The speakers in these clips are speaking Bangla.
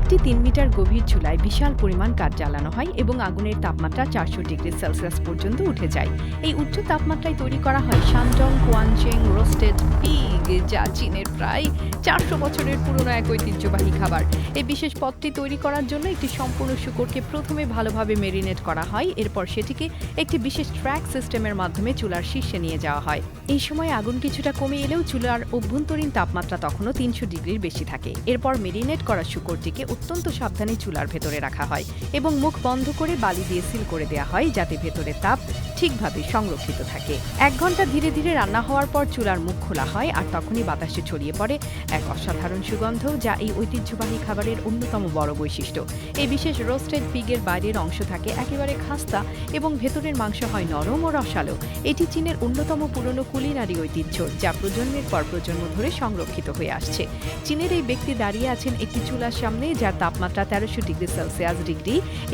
একটি ৩ মিটার গভীর চুলায় বিশাল পরিমাণ কাঠ জ্বালানো হয় এবং আগুনের তাপমাত্রা ৪০০ ডিগ্রি সেলসিয়াস পর্যন্ত উঠে যায়। এই উচ্চ তাপমাত্রায় তৈরি করা হয় শানডং কোয়ানচেং রোস্টেড পিগ, যা চীনের প্রায় ৪০০ বছরের পুরনো এক ঐতিহ্যবাহী খাবার। এই বিশেষ পদটি তৈরি করার জন্য একটি সম্পূর্ণ শূকরকে প্রথমে ভালোভাবে মেরিনেট করা হয়, এরপর সেটিকে একটি বিশেষ ট্র্যাক সিস্টেমের মাধ্যমে চুলার শীর্ষে নিয়ে যাওয়া হয়। এই সময় আগুন কিছুটা কমে এলেও চুলার অভ্যন্তরীণ তাপমাত্রা তখনও ৩০০ ডিগ্রির বেশি থাকে। এরপর মেরিনেট করা শূকরটিকে অত্যন্ত সাবধানে চুলার ভেতরে রাখা হয় এবং মুখ বন্ধ করে বালি দিয়ে সিল করে দেওয়া হয়, যাতে ভেতরের তাপ ঠিকভাবে সংরক্ষিত থাকে। ১ ঘন্টা ধীরে ধীরে রান্না হওয়ার পর চুলার মুখ খোলা হয়, আর তখনই বাতাসে ছড়িয়ে পড়ে এক অসাধারণ সুগন্ধ, যা এই ঐতিহ্যবাহী খাবারের অন্যতম বড় বৈশিষ্ট্য। এই বিশেষ রোস্টেড পিগের বাইরের অংশ থাকে একেবারে খাস্তা এবং ভেতরের মাংস হয় নরম ও রসালো। এটি চীনের অন্যতম পুরনো কুলিনারি ঐতিহ্য, যা প্রজন্মের পর প্রজন্ম ধরে সংরক্ষিত হয়ে আসছে। চীনের এই ব্যক্তি দাঁড়িয়ে আছেন একটি চুলার সামনে, যার তাপমাত্রা ১৩০০ ডিগ্রি সেলসিয়াস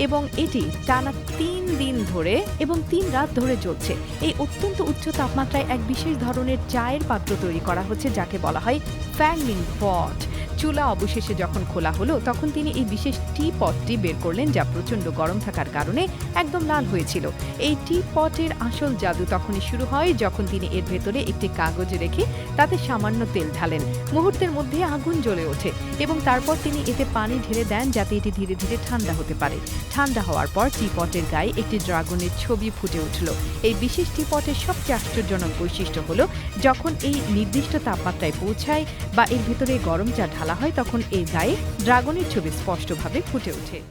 এবং এটি টানা ৩ দিন ধরে এবং ৩ রাত ধরে চলছে। এই অত্যন্ত উচ্চ তাপমাত্রায় এক বিশেষ ধরনের চায়ের পাত্র তৈরি করা হচ্ছে, যাকে বলা হয় ফ্যাংলিং পট। চুলা অবশেষে যখন খোলা হলো, তখন তিনি এই বিশেষ টি পটটি বের করলেন, যা প্রচণ্ড গরম থাকার কারণে একদম লাল হয়েছিল। এই টি পটের আসল জাদু তখনই শুরু হয় যখন তিনি এর ভেতরে একটি কাগজ রেখে তাতে সামান্য তেল ঢালেন। মুহূর্তের মধ্যে আগুন জ্বলে ওঠে এবং তারপর তিনি এতে পানি ঢেলে দেন, যাতে এটি ধীরে ধীরে ঠান্ডা হতে পারে। ঠান্ডা হওয়ার পর টি পটের গায়ে একটি ড্রাগনের ছবি ফুটে উঠল। এই বিশেষ টি পটের সবচেয়ে আশ্চর্যজনক বৈশিষ্ট্য হলো, যখন এই নির্দিষ্ট তাপমাত্রায় পৌঁছায় বা এর ভেতরে গরম চা ঢালা হয়, তখন এর গায়ে ড্রাগনের ছবি স্পষ্টভাবে ফুটে ওঠে।